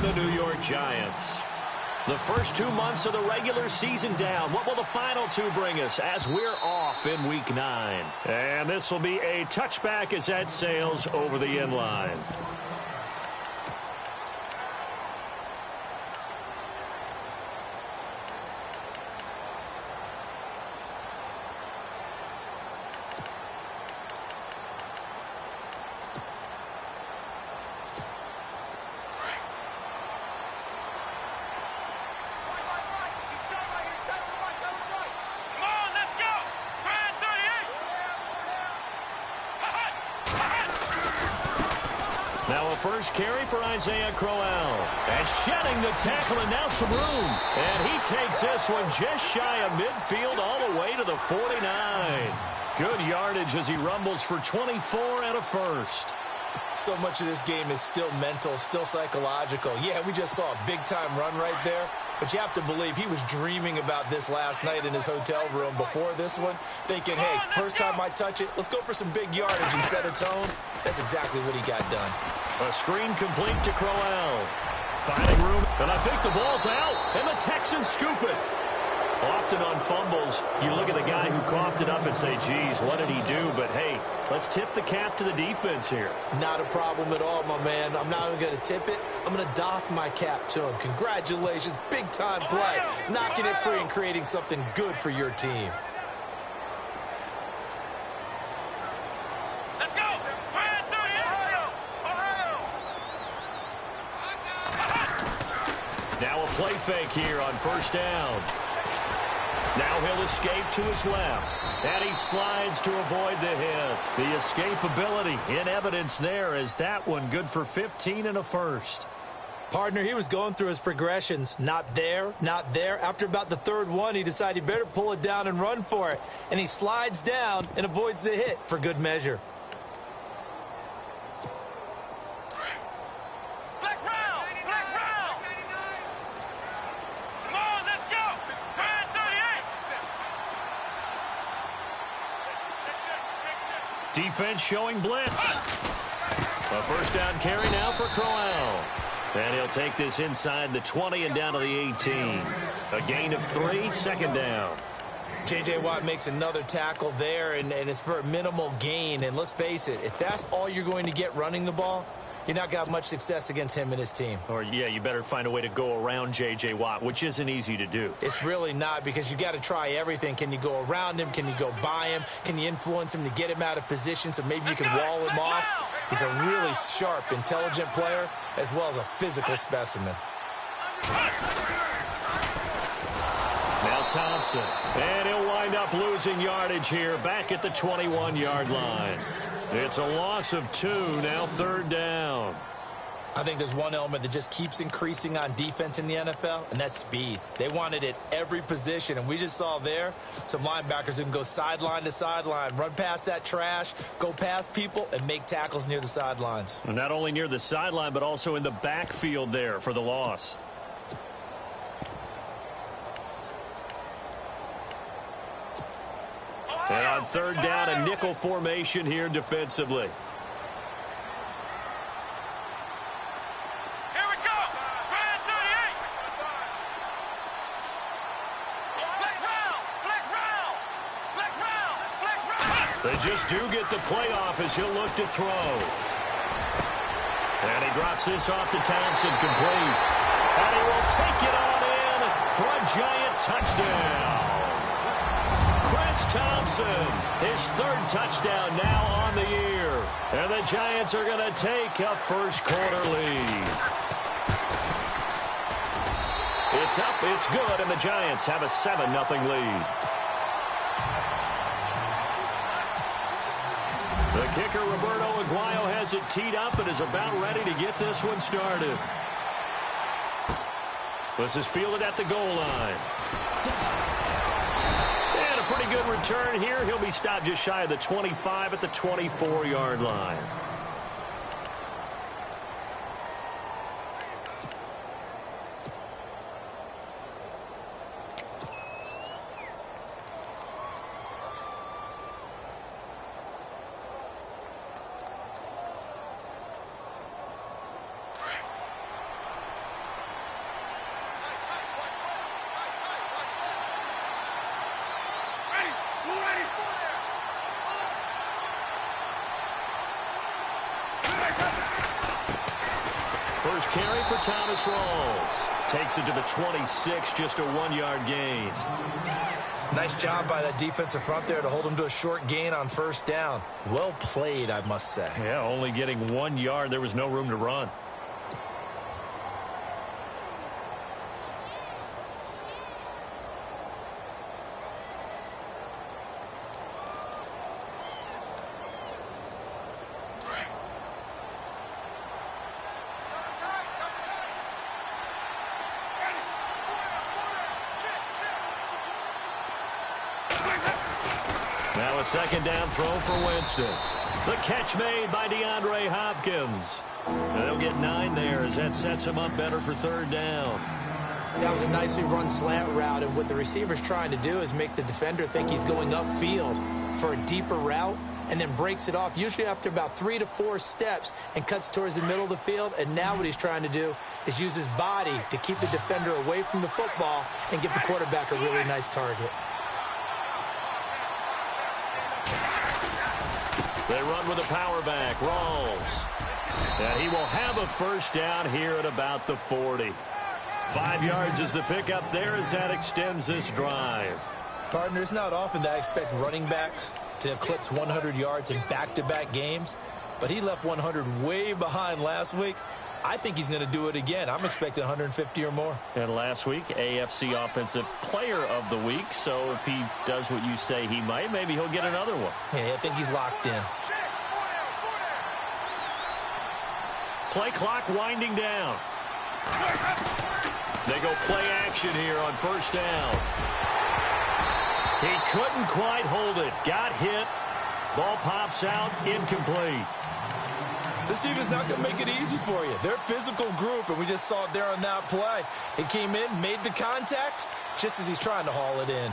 the New York Giants. The first 2 months of the regular season down. What will the final two bring us as we're off in Week 9? And this will be a touchback as that sails over the end line. Now a first carry for Isaiah Crowell. And shedding the tackle, and now some room. And he takes this one just shy of midfield all the way to the 49. Good yardage as he rumbles for 24 and a first. So much of this game is still mental, still psychological. Yeah, we just saw a big-time run right there. But you have to believe he was dreaming about this last night in his hotel room before this one, thinking, hey, first time I touch it, let's go for some big yardage and set a tone. That's exactly what he got done. A screen complete to Crowell. Finding room, and I think the ball's out, and the Texans scoop it. Often on fumbles, you look at the guy who coughed it up and say, geez, what did he do? But, hey, let's tip the cap to the defense here. Not a problem at all, my man. I'm not even going to tip it. I'm going to doff my cap to him. Congratulations, big-time play. Knocking it free and creating something good for your team. Let's go! Now a play fake here on first down. Now he'll escape to his left. And he slides to avoid the hit. The escapability in evidence there as that one good for 15 and a first. Partner, he was going through his progressions. Not there, not there. After about the third one, he decided he better pull it down and run for it. And he slides down and avoids the hit for good measure. Defense showing blitz. A first down carry now for Crowell. And he'll take this inside the 20 and down to the 18. A gain of 3, second down. J.J. Watt makes another tackle there, and it's for a minimal gain. And let's face it, if that's all you're going to get running the ball, you're not going to have much success against him and his team. Or, yeah, you better find a way to go around J.J. Watt, which isn't easy to do. It's really not, because you got to try everything. Can you go around him? Can you go by him? Can you influence him to get him out of position so maybe you can wall him off? He's a really sharp, intelligent player as well as a physical specimen. Now Thompson. And he'll wind up losing yardage here back at the 21-yard line. It's a loss of 2, now third down. I think there's one element that just keeps increasing on defense in the NFL, and that's speed. They want it at every position, and we just saw there some linebackers who can go sideline to sideline, run past that trash, go past people, and make tackles near the sidelines. And not only near the sideline, but also in the backfield there for the loss. And on third down, a nickel formation here defensively. Here we go! Brand 38! Flex round! Flex round! Flex round! Flex round! They just do get the playoff as he'll look to throw. And he drops this off to Thompson, complete. And he will take it on in for a giant touchdown. Chris Thompson, his third touchdown now on the year. And the Giants are going to take a first-quarter lead. It's up, it's good, and the Giants have a 7-0 lead. The kicker, Roberto Aguayo, has it teed up and is about ready to get this one started. This is fielded at the goal line. And a pretty good return here. He'll be stopped just shy of the 25 at the 24-yard line. first carry for Thomas Rawls. Takes it to the 26, just a 1-yard gain. Nice job by that defensive front there to hold him to a short gain on first down. Well played, I must say. Yeah, only getting 1 yard. There was no room to run. Now a second down throw for Winston. The catch made by DeAndre Hopkins. They'll get 9 there as that sets him up better for third down. That was a nicely run slant route, and what the receiver's trying to do is make the defender think he's going upfield for a deeper route and then breaks it off, usually after about 3 to 4 steps, and cuts towards the middle of the field. And now what he's trying to do is use his body to keep the defender away from the football and give the quarterback a really nice target. They run with a power back, Rawls. And he will have a first down here at about the 40. 5 yards is the pickup there as that extends this drive. Partner, it's not often that I expect running backs to eclipse 100 yards in back-to-back games, but he left 100 way behind last week. I think he's going to do it again. I'm expecting 150 or more. And last week, AFC Offensive Player of the Week. So if he does what you say he might, maybe he'll get another one. Yeah, I think he's locked in. Play clock winding down. They go play action here on first down. He couldn't quite hold it. Got hit. Ball pops out. Incomplete. This team is not going to make it easy for you. They're a physical group, and we just saw it there on that play. It came in, made the contact, just as he's trying to haul it in.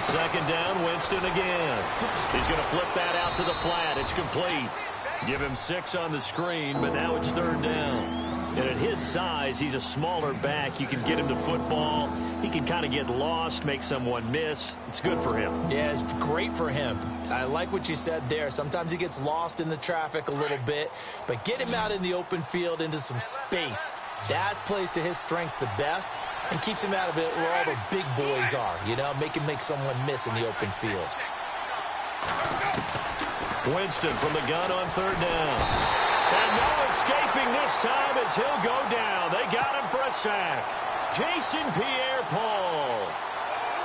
Second down, Winston again. He's going to flip that out to the flat. It's complete. Give him 6 on the screen, but now it's third down. And at his size, he's a smaller back. You can get him to football. He can kind of get lost, make someone miss. It's good for him. Yeah, it's great for him. I like what you said there. Sometimes he gets lost in the traffic a little bit, but get him out in the open field into some space. That plays to his strengths the best and keeps him out of it where all the big boys are, you know, make him make someone miss in the open field. Winston from the gun on third down. And no escaping this time as he'll go down. They got him for a sack. Jason Pierre-Paul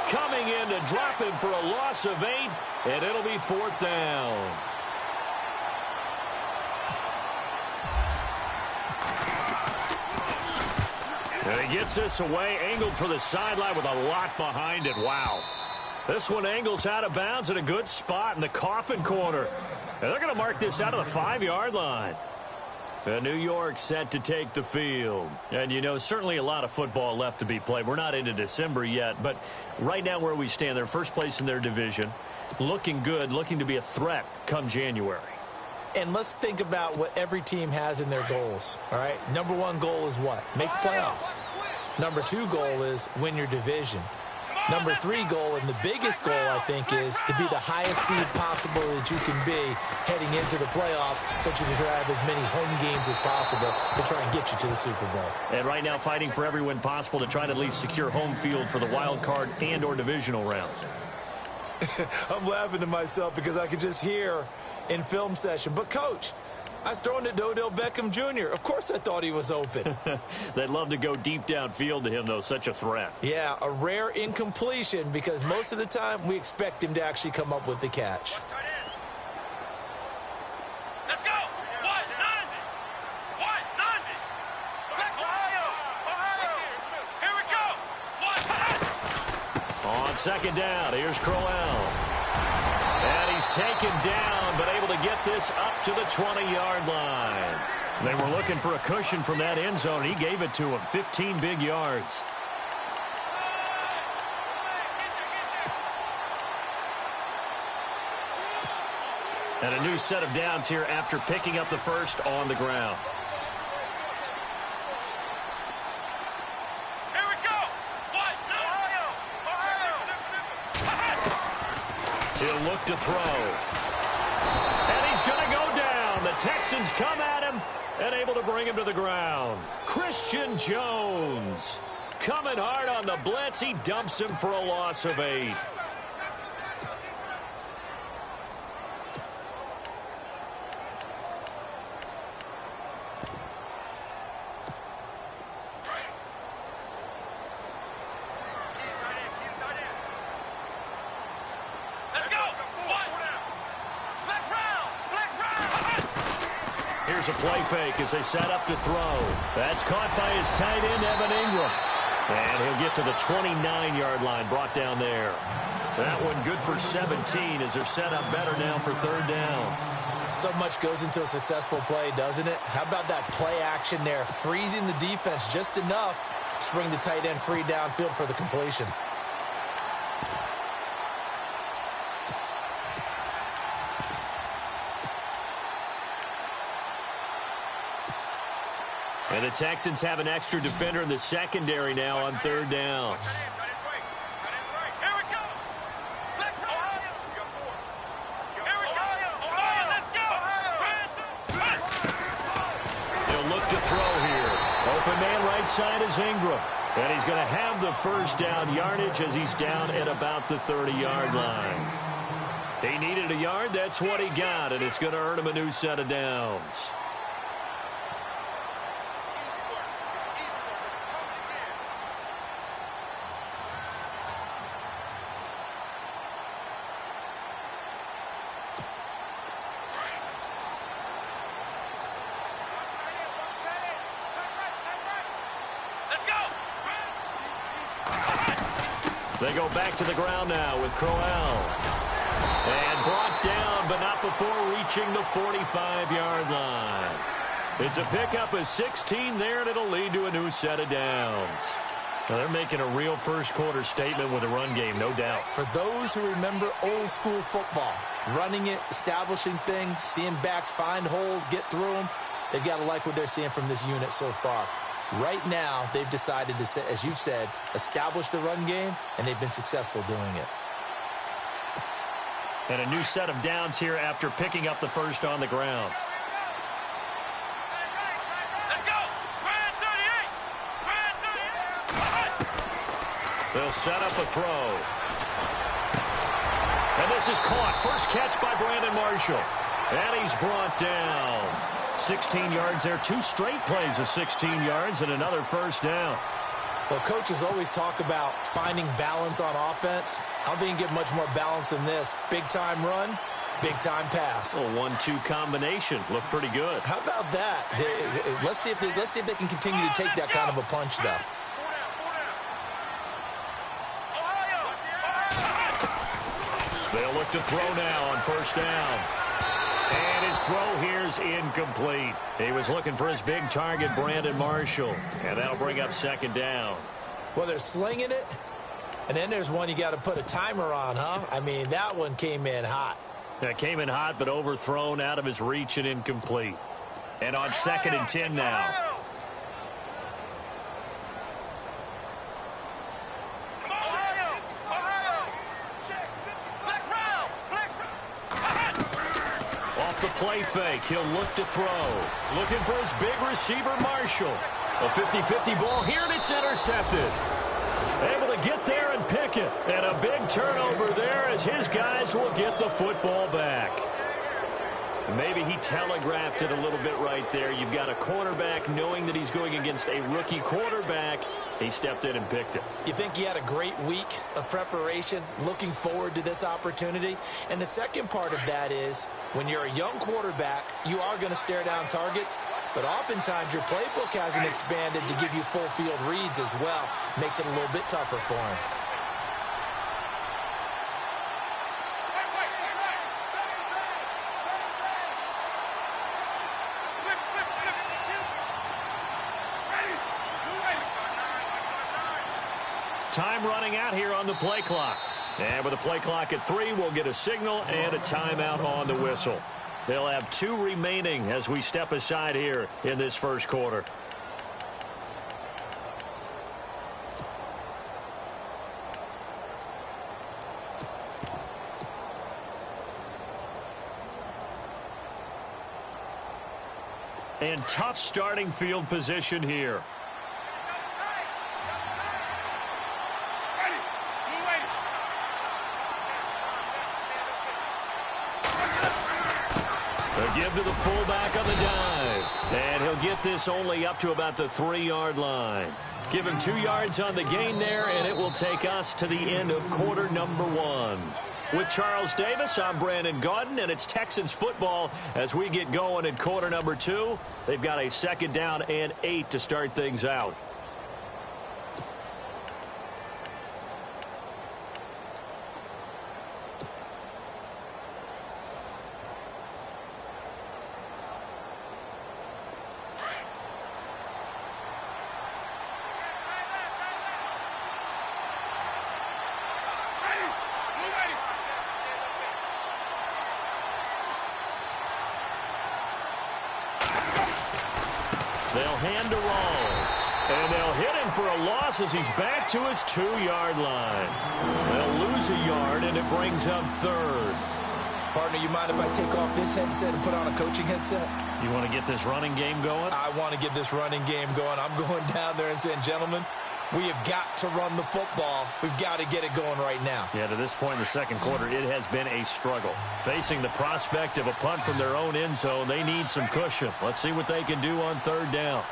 coming in to drop him for a loss of 8, and it'll be fourth down. And he gets this away, angled for the sideline with a lot behind it. Wow. This one angles out of bounds in a good spot in the coffin corner. And they're going to mark this out of the 5-yard line. And New York set to take the field. And, you know, certainly a lot of football left to be played. We're not into December yet, but right now where we stand, they're first place in their division. Looking good, looking to be a threat come January. And let's think about what every team has in their goals, all right? Number 1 goal is what? Make the playoffs. Number 2 goal is win your division. Number 3 goal, and the biggest goal, I think, is to be the highest seed possible that you can be heading into the playoffs so that you can have as many home games as possible to try and get you to the Super Bowl. And right now fighting for every win possible to try to at least secure home field for the wild card and or divisional round. I'm laughing to myself because I could just hear in film session, but Coach, I was throwing it to Odell Beckham Jr. Of course I thought he was open. They'd love to go deep downfield to him, though. Such a threat. Yeah, a rare incompletion because most of the time we expect him to actually come up with the catch. Let's go! 190! 190! Ohio! Here we go! On second down, here's Crowell. And he's taken down, but able to get this up to the 20-yard line. They were looking for a cushion from that end zone. He gave it to him. 15 big yards. And a new set of downs here after picking up the first on the ground. Here we go. What? Ohio. He'll look to throw. And he's going to go down. The Texans come at him and able to bring him to the ground. Christian Jones coming hard on the blitz. He dumps him for a loss of 8. Here's a play fake as they set up to throw. That's caught by his tight end, Evan Ingram. And he'll get to the 29-yard line, brought down there. That one good for 17 as they're set up better now for third down. So much goes into a successful play, doesn't it? How about that play action there? Freezing the defense just enough to bring the tight end free downfield for the completion. And the Texans have an extra defender in the secondary now on third down. Here we go. Let's go. Here we go. Ohio, let's go. He'll look to throw here. Open man right side is Ingram. And he's going to have the first down yardage as he's down at about the 30-yard line. He needed a yard. That's what he got. And it's going to earn him a new set of downs. They go back to the ground now with Crowell. And brought down, but not before reaching the 45-yard line. It's a pickup of 16 there, and it'll lead to a new set of downs. Now they're making a real first-quarter statement with a run game, no doubt. For those who remember old-school football, running it, establishing things, seeing backs find holes, get through them, they've got to like what they're seeing from this unit so far. Right now, they've decided to, as you said, establish the run game, and they've been successful doing it. And a new set of downs here after picking up the first on the ground. Let's go. Brand 38. They'll set up a throw. And this is caught. First catch by Brandon Marshall. And he's brought down. 16 yards there. 2 straight plays of 16 yards and another first down. Well, coaches always talk about finding balance on offense. How they can get much more balance than this? Big-time run, big-time pass. A 1-2 combination. Looked pretty good. How about that? Let's see if they can continue to take that kind of a punch, though. They'll look to throw now on first down. And his throw here is incomplete. He was looking for his big target, Brandon Marshall. And that'll bring up second down. Well, they're slinging it. And then there's one you got to put a timer on, huh? I mean, that one came in hot. That came in hot, but overthrown, out of his reach and incomplete. And on 2nd and 10 now. The play fake. He'll look to throw. Looking for his big receiver, Marshall. A 50-50 ball here, and it's intercepted. Able to get there and pick it. And a big turnover there as his guys will get the football back. Maybe he telegraphed it a little bit right there. You've got a quarterback knowing that he's going against a rookie quarterback. He stepped in and picked it. You think he had a great week of preparation, looking forward to this opportunity? And the second part of that is, when you're a young quarterback, you are going to stare down targets, but oftentimes your playbook hasn't expanded to give you full field reads as well. Makes it a little bit tougher for him. time running out here on the play clock. And with the play clock at 3, we'll get a signal and a timeout on the whistle. They'll have 2 remaining as we step aside here in this first quarter. And tough starting field position here. They'll give to the fullback on the dive. And he'll get this only up to about the 3-yard line. Give him 2 yards on the gain there, and it will take us to the end of quarter number 1. With Charles Davis, I'm Brandon Gaudin, and it's Texans football as we get going in quarter number 2. They've got a 2nd down and 8 to start things out. They'll hand to Rawls. And they'll hit him for a loss as he's back to his 2-yard line. They'll lose a yard, and it brings up 3rd. Partner, you mind if I take off this headset and put on a coaching headset? You want to get this running game going? I want to get this running game going. I'm going down there and saying, gentlemen, we have got to run the football. We've got to get it going right now. Yeah, to this point in the second quarter, it has been a struggle. Facing the prospect of a punt from their own end zone, they need some cushion. Let's see what they can do on 3rd down.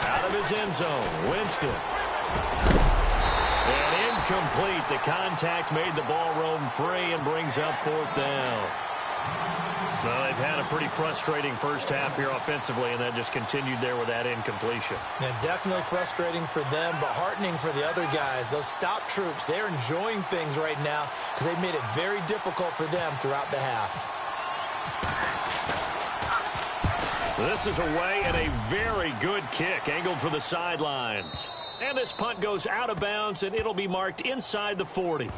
Out of his end zone, Winston. And incomplete. The contact made the ball roam free and brings up 4th down. Well, they've had a pretty frustrating first half here offensively, and then just continued there with that incompletion. Yeah, definitely frustrating for them, but heartening for the other guys. Those stop troops, they're enjoying things right now because they've made it very difficult for them throughout the half. This is away and a very good kick, angled for the sidelines. And this punt goes out of bounds, and it'll be marked inside the 40.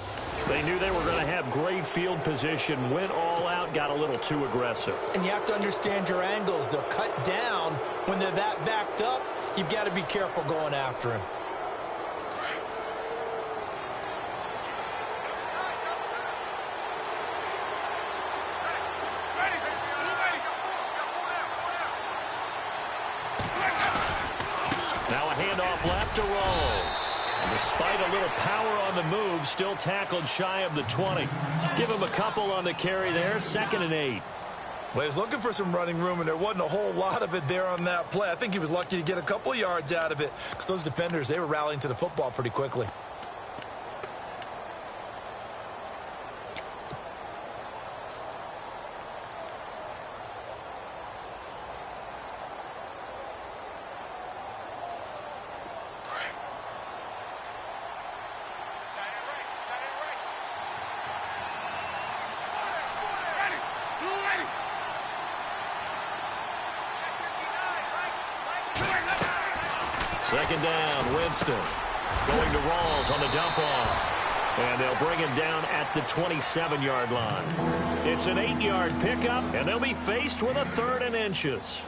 They knew they were going to have great field position, went all out, got a little too aggressive. And you have to understand your angles. They're cut down. When they're that backed up, you've got to be careful going after him. Now a handoff left to Rawls. And despite a little power on the move, still tackled shy of the 20. Give him a couple on the carry there, 2nd and 8. Well, he was looking for some running room, and there wasn't a whole lot of it there on that play. I think he was lucky to get a couple of yards out of it because those defenders, they were rallying to the football pretty quickly. Second down, Winston. Going to Rawls on the dump-off. And they'll bring him down at the 27-yard line. It's an 8-yard pickup, and they'll be faced with a 3rd and inches.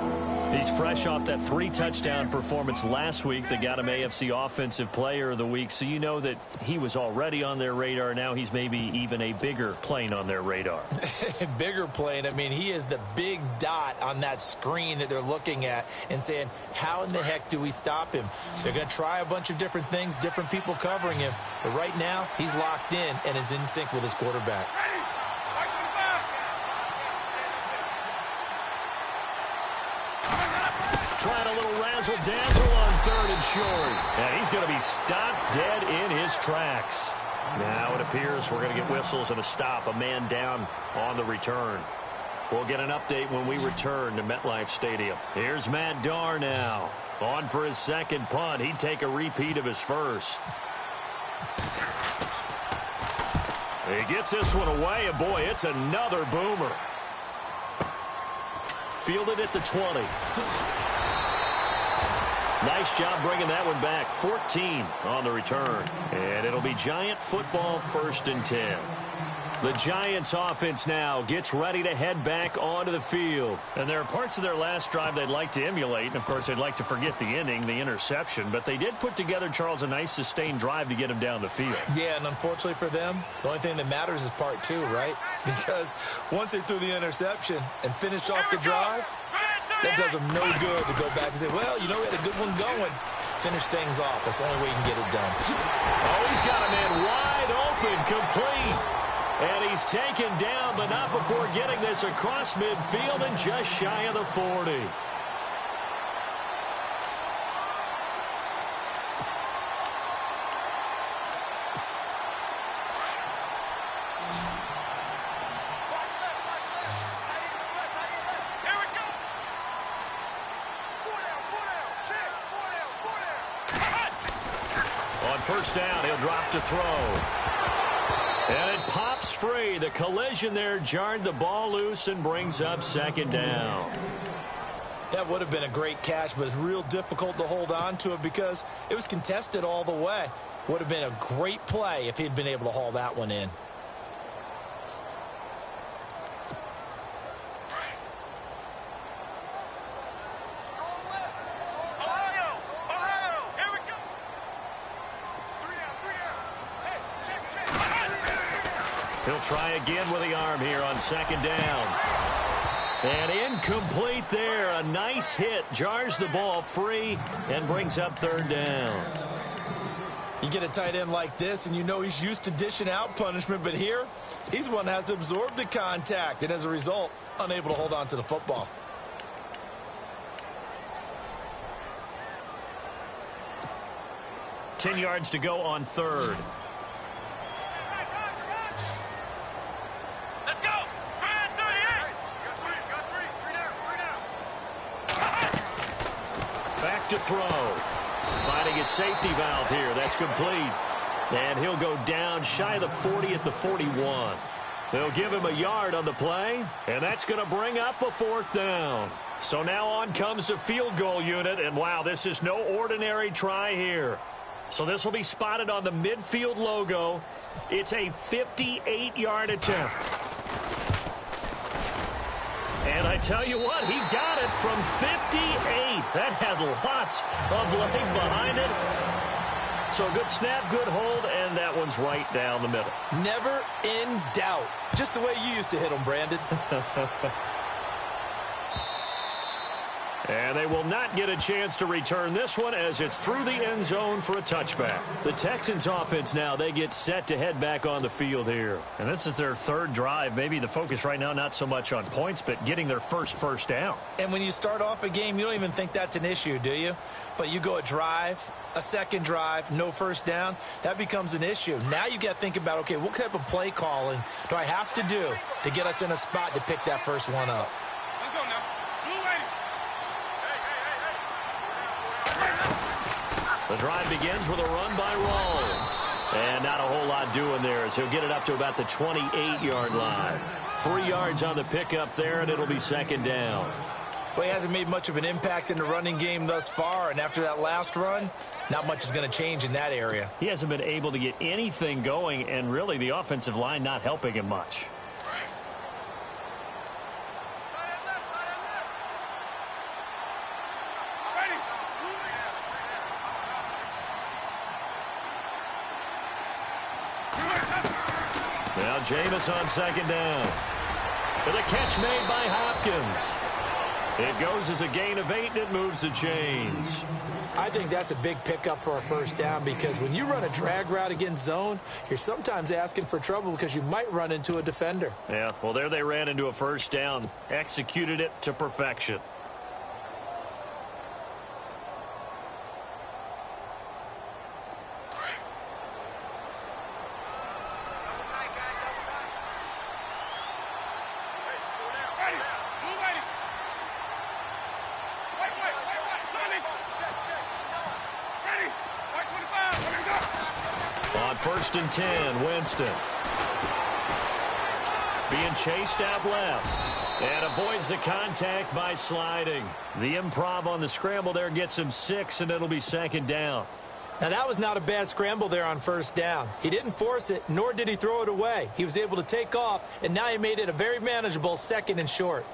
He's fresh off that 3-touchdown performance last week that got him AFC Offensive Player of the Week, so you know that he was already on their radar. Now he's maybe even a bigger plane on their radar. Bigger plane. I mean, he is the big dot on that screen that they're looking at and saying, how in the heck do we stop him? They're going to try a bunch of different things, different people covering him. But right now, he's locked in and is in sync with his quarterback. Trying a little razzle-dazzle on 3rd and short. And he's going to be stopped dead in his tracks. Now it appears we're going to get whistles and a stop. A man down on the return. We'll get an update when we return to MetLife Stadium. Here's Matt Darr now. On for his 2nd punt. He'd take a repeat of his first. He gets this one away, and boy, it's another boomer. fielded at the 20. Nice job bringing that one back. 14 on the return. And it'll be Giant football, 1st and 10. The Giants offense now gets ready to head back onto the field. And there are parts of their last drive they'd like to emulate. And, of course, they'd like to forget the inning, the interception. But they did put together, Charles, a nice sustained drive to get him down the field. Yeah, and unfortunately for them, the only thing that matters is part 2, right? Because once they threw the interception and finished off the drive, that does them no good to go back and say, well, you know, we had a good one going. Finish things off. That's the only way you can get it done. Oh, he's got a man wide open, complete. And he's taken down, but not before getting this across midfield and just shy of the 40. On first down, he'll drop to throw. And it pops free. The collision there jarred the ball loose and brings up 2nd down. That would have been a great catch, but it's real difficult to hold on to it because it was contested all the way. Would have been a great play if he'd been able to haul that one in. He'll try again with the arm here on 2nd down. And incomplete there. A nice hit. Jars the ball free and brings up 3rd down. You get a tight end like this, and you know he's used to dishing out punishment, but here, he's the one that has to absorb the contact, and as a result, unable to hold on to the football. Ten yards to go on 3rd. Back to throw. Finding his safety valve here. That's complete. And he'll go down shy of the 40 at the 41. They'll give him a yard on the play, and that's going to bring up a 4th down. So now on comes the field goal unit, and wow, this is no ordinary try here. So this will be spotted on the midfield logo. It's a 58-yard attempt. And I tell you what, he got it from 58. That had lots of leg behind it. So good snap, good hold, and that one's right down the middle. Never in doubt. Just the way you used to hit them, Brandon. And they will not get a chance to return this one as it's through the end zone for a touchback. The Texans offense now, they get set to head back on the field here. And this is their 3rd drive. Maybe the focus right now not so much on points, but getting their first down. And when you start off a game, you don't even think that's an issue, do you? But you go a drive, a 2nd drive, no 1st down, that becomes an issue. Now you got to think about, okay, what type of play calling do I have to do to get us in a spot to pick that first one up? The drive begins with a run by Rawls. And not a whole lot doing there as he'll get it up to about the 28-yard line. 3 yards on the pickup there, and it'll be 2nd down. Well, he hasn't made much of an impact in the running game thus far, and after that last run, not much is going to change in that area. He hasn't been able to get anything going, and really the offensive line not helping him much. Now Jameis on 2nd down. With a catch made by Hopkins. It goes as a gain of 8, and it moves the chains. I think that's a big pickup for a 1st down because when you run a drag route against zone, you're sometimes asking for trouble because you might run into a defender. Yeah, well, there they ran into a 1st down. Executed it to perfection. On 1st and 10, Winston. being chased out left. And avoids the contact by sliding. The improv on the scramble there gets him 6, and it'll be second down. Now, that was not a bad scramble there on first down. He didn't force it, nor did he throw it away. He was able to take off, and now he made it a very manageable 2nd and short.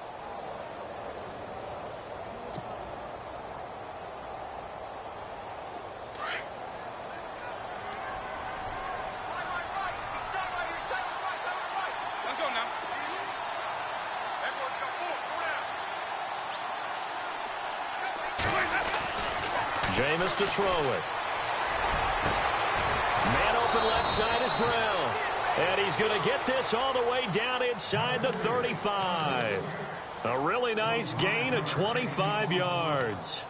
Jameis to throw it. Man open left side is Brown. And he's going to get this all the way down inside the 35. A really nice gain of 25 yards.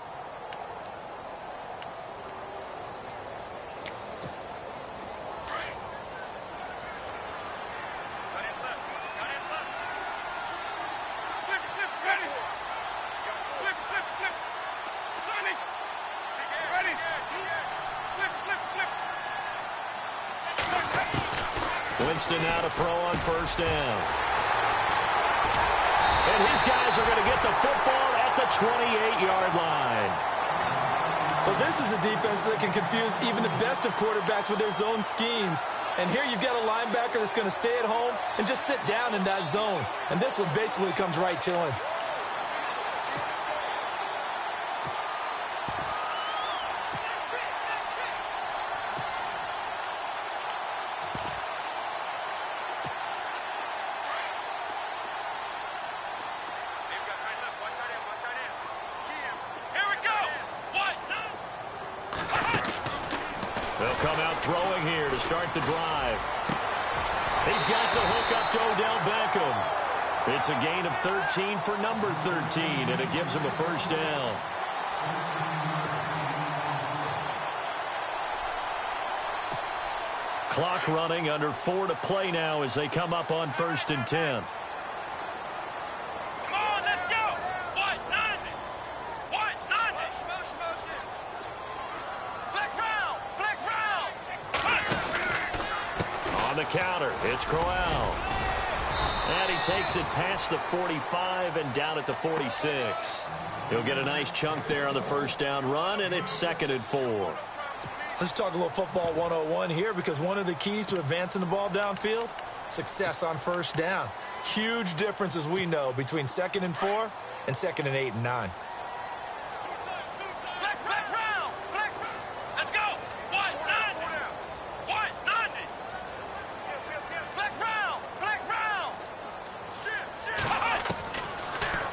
Winston now to throw on first down. And his guys are going to get the football at the 28-yard line. Well, this is a defense that can confuse even the best of quarterbacks with their zone schemes. And here you've got a linebacker that's going to stay at home and just sit down in that zone. And this one basically comes right to him. They'll come out throwing here to start the drive. He's got the hook up to Odell Beckham. It's a gain of 13 for number 13, and it gives him a first down. Clock running, under 4 to play now as they come up on 1st and 10. On the counter, it's Crowell. And he takes it past the 45 and down at the 46. He'll get a nice chunk there on the first down run, and it's 2nd and 4. Let's talk a little football 101 here, because one of the keys to advancing the ball downfield, success on first down. Huge difference, as we know, between 2nd and 4 and 2nd and 8 and 9.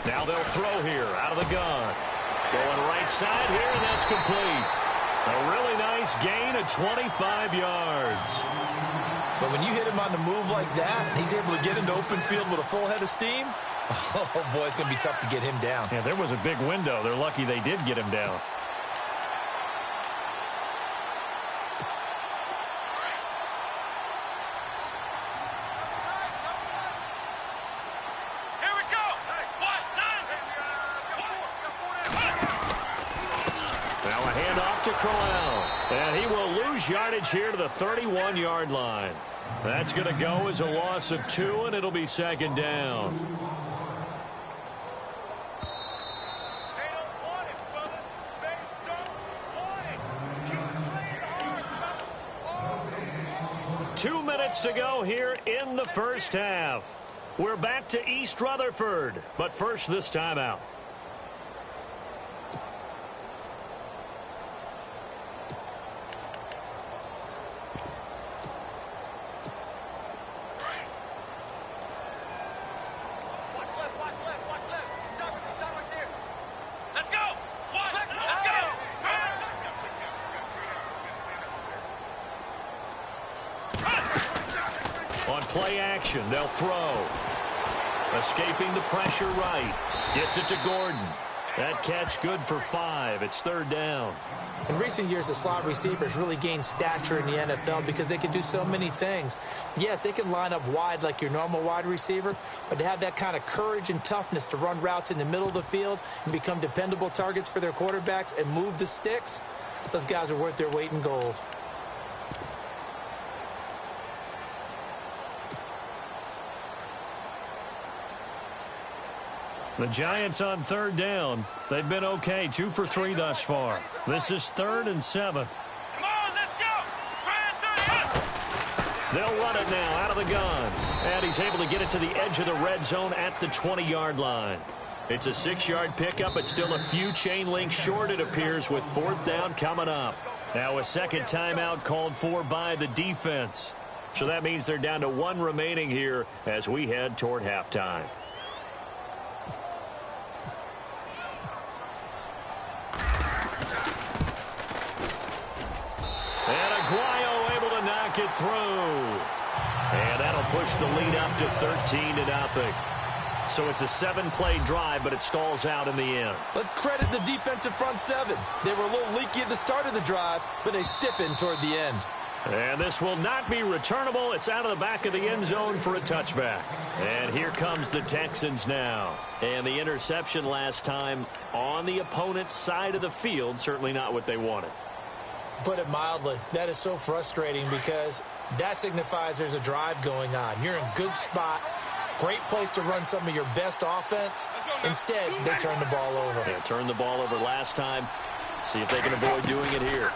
Now they'll throw here out of the gun. Going right side here, and that's complete. A really nice gain of 25 yards. But when you hit him on the move like that, and he's able to get into open field with a full head of steam, oh, boy, it's going to be tough to get him down. Yeah, there was a big window. They're lucky they did get him down. Crowell, and he will lose yardage here to the 31-yard line. That's going to go as a loss of 2, and it'll be 2nd down. They don't want it, brothers. They don't want it. 2 minutes to go here in the first half. We're back to East Rutherford, but first this timeout. Play action, they'll throw. Escaping the pressure right. Gets it to Gordon. That catch good for 5. It's 3rd down. In recent years, the slot receivers really gained stature in the NFL because they can do so many things. Yes, they can line up wide like your normal wide receiver, but to have that kind of courage and toughness to run routes in the middle of the field and become dependable targets for their quarterbacks and move the sticks, those guys are worth their weight in gold. The Giants on third down. They've been okay, 2 for 3 thus far. This is 3rd and 7. Come on, let's go. They'll run it now out of the gun. And he's able to get it to the edge of the red zone at the 20-yard line. It's a 6-yard pickup. It's still a few chain links short, it appears, with 4th down coming up. Now a second timeout called for by the defense. So that means they're down to 1 remaining here as we head toward halftime. And Aguayo able to knock it through. And that'll push the lead up to 13-0. So it's a 7-play drive, but it stalls out in the end. Let's credit the defensive front 7. They were a little leaky at the start of the drive, but they stiffened toward the end. And this will not be returnable. It's out of the back of the end zone for a touchback. And here comes the Texans now. And the interception last time on the opponent's side of the field, certainly not what they wanted. Put it mildly, that is so frustrating because that signifies there's a drive going on. You're in a good spot. Great place to run some of your best offense. Instead, they turn the ball over. They turned the ball over last time. See if they can avoid doing it here.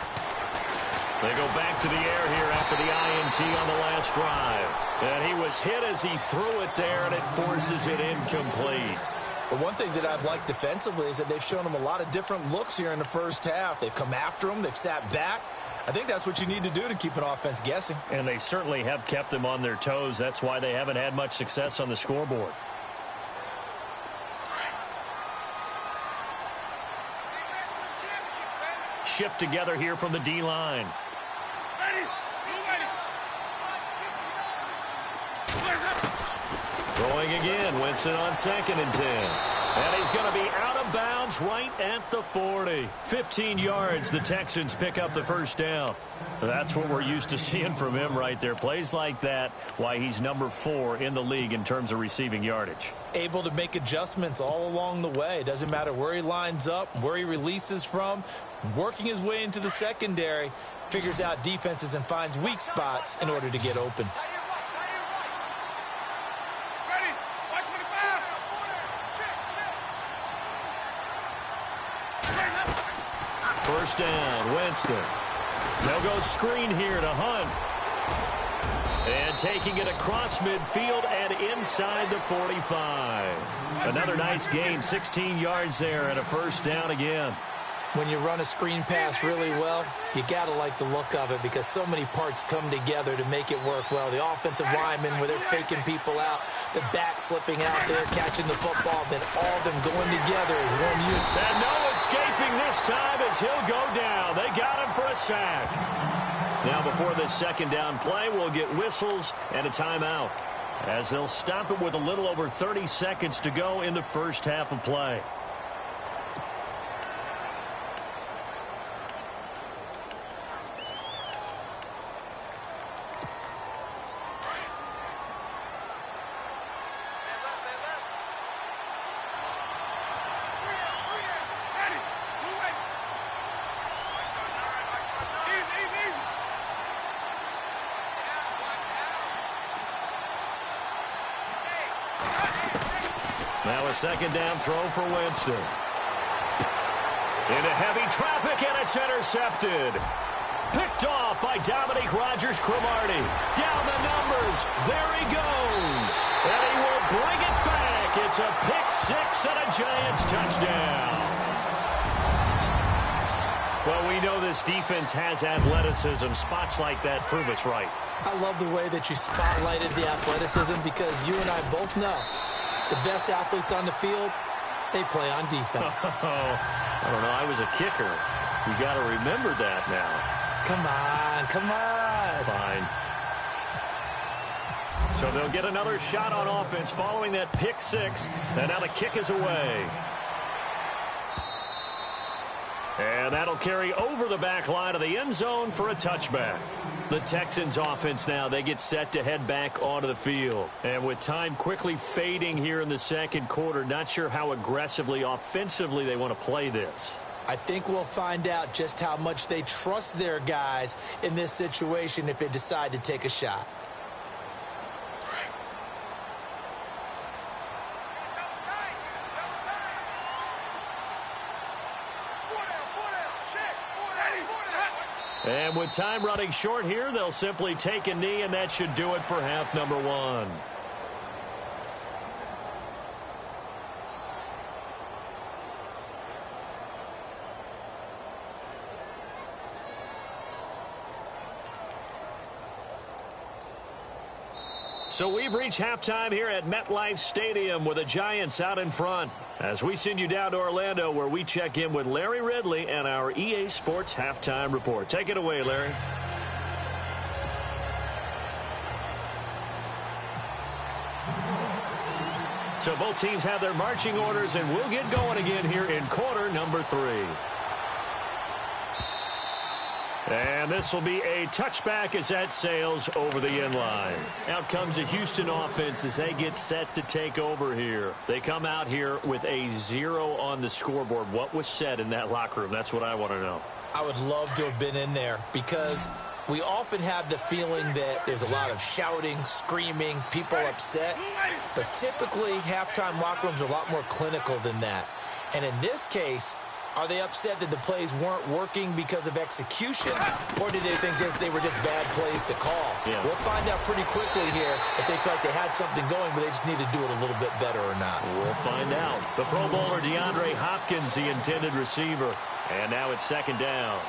They go back to the air here after the INT on the last drive. And he was hit as he threw it there, and it forces it incomplete. But one thing that I've liked defensively is that they've shown him a lot of different looks here in the first half. They've come after him. They've sat back. I think that's what you need to do to keep an offense guessing. And they certainly have kept them on their toes. That's why they haven't had much success on the scoreboard. Shift together here from the D-line. Throwing again, Winston on 2nd and 10. And he's going to be out of bounds right at the 40. 15 yards, the Texans pick up the first down. That's what we're used to seeing from him right there. Plays like that, why he's number 4 in the league in terms of receiving yardage. Able to make adjustments all along the way. Doesn't matter where he lines up, where he releases from. Working his way into the secondary, figures out defenses and finds weak spots in order to get open. First down, Winston. They'll go screen here to Hunt. And taking it across midfield and inside the 45. Another nice gain, 16 yards there and a first down again. When you run a screen pass really well, you got to like the look of it because so many parts come together to make it work well. The offensive linemen, where they're faking people out, the back slipping out there, catching the football, then all of them going together as one unit. And no escaping this time as he'll go down. They got him for a sack. Now before this second down play, we'll get whistles and a timeout as they'll stop it with a little over 30 seconds to go in the first half of play. Now a second down throw for Winston. Into heavy traffic, and it's intercepted. Picked off by Dominique Rodgers-Cromartie. Down the numbers. There he goes. And he will bring it back. It's a pick-6 and a Giants touchdown. Well, we know this defense has athleticism. Spots like that prove us right. I love the way that you spotlighted the athleticism because you and I both know the best athletes on the field, they play on defense. I don't know. I was a kicker. You got to remember that now. Come on, come on. Fine. So they'll get another shot on offense following that pick-6. And now the kick is away. And that'll carry over the back line of the end zone for a touchback. The Texans offense now, they get set to head back onto the field. And with time quickly fading here in the second quarter, not sure how aggressively, offensively they want to play this. I think we'll find out just how much they trust their guys in this situation if they decide to take a shot. And with time running short here, they'll simply take a knee, and that should do it for half number one. So we've reached halftime here at MetLife Stadium with the Giants out in front. As we send you down to Orlando, where we check in with Larry Ridley and our EA Sports Halftime Report. Take it away, Larry. So both teams have their marching orders, and we'll get going again here in quarter number 3. And this will be a touchback as that sails over the end line. Out comes the Houston offense as they get set to take over here. They come out here with a 0 on the scoreboard. What was said in that locker room? That's what I want to know. I would love to have been in there because we often have the feeling that there's a lot of shouting, screaming, people upset. But typically, halftime locker rooms are a lot more clinical than that. And in this case, are they upset that the plays weren't working because of execution, or did they think they were just bad plays to call? Yeah. We'll find out pretty quickly here if they feel like they had something going, but they just need to do it a little bit better or not. We'll find out. The Pro Bowler DeAndre Hopkins, the intended receiver. And now it's second down.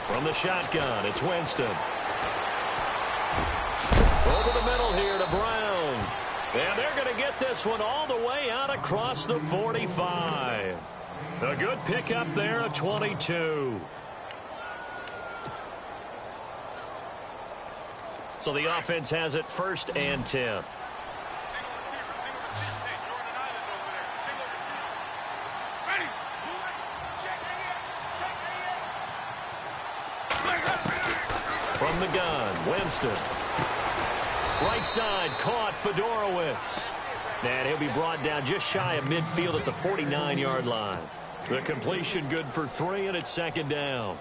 From the shotgun, it's Winston. Over the middle here to Brown. And they're going to get this one all the way out across the 45. A good pickup there, a 22. So the offense has it first and 10. From the gun, Winston. Right side, caught Fedorowicz. And he'll be brought down just shy of midfield at the 49-yard line. The completion good for 3, and it's second down.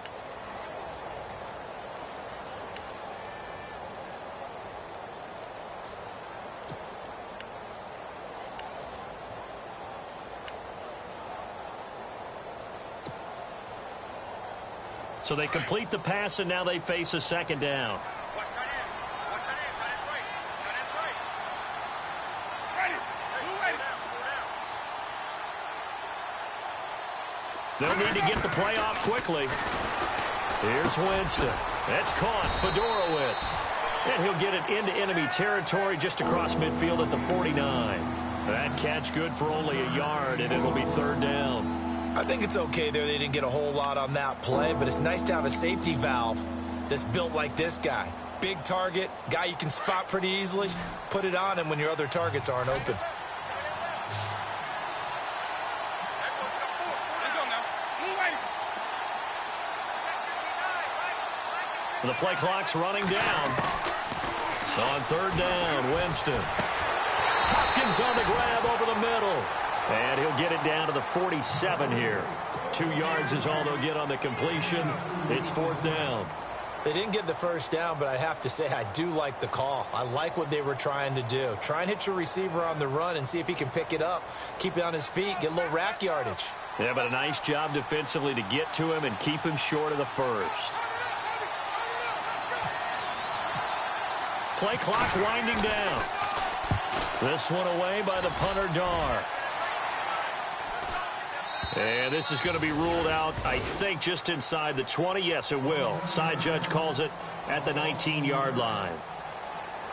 So they complete the pass, and now they face a second down. They'll need to get the play off quickly. Here's Winston. That's caught. Fedorowicz. And he'll get it into enemy territory just across midfield at the 49. That catch good for only a yard, and it'll be third down. I think it's okay there. They didn't get a whole lot on that play, but it's nice to have a safety valve that's built like this guy. Big target, guy you can spot pretty easily. Put it on him when your other targets aren't open. The play clock's running down. On third down, Winston. Hopkins on the grab over the middle. And he'll get it down to the 47 here. 2 yards is all they'll get on the completion. It's fourth down. They didn't get the first down, but I have to say I do like the call. I like what they were trying to do. Try and hit your receiver on the run and see if he can pick it up. Keep it on his feet, get a little rack yardage. Yeah, but a nice job defensively to get to him and keep him short of the first. Play clock winding down. This one away by the punter, Dar. And this is going to be ruled out, I think, just inside the 20. Yes, it will. Side judge calls it at the 19-yard line.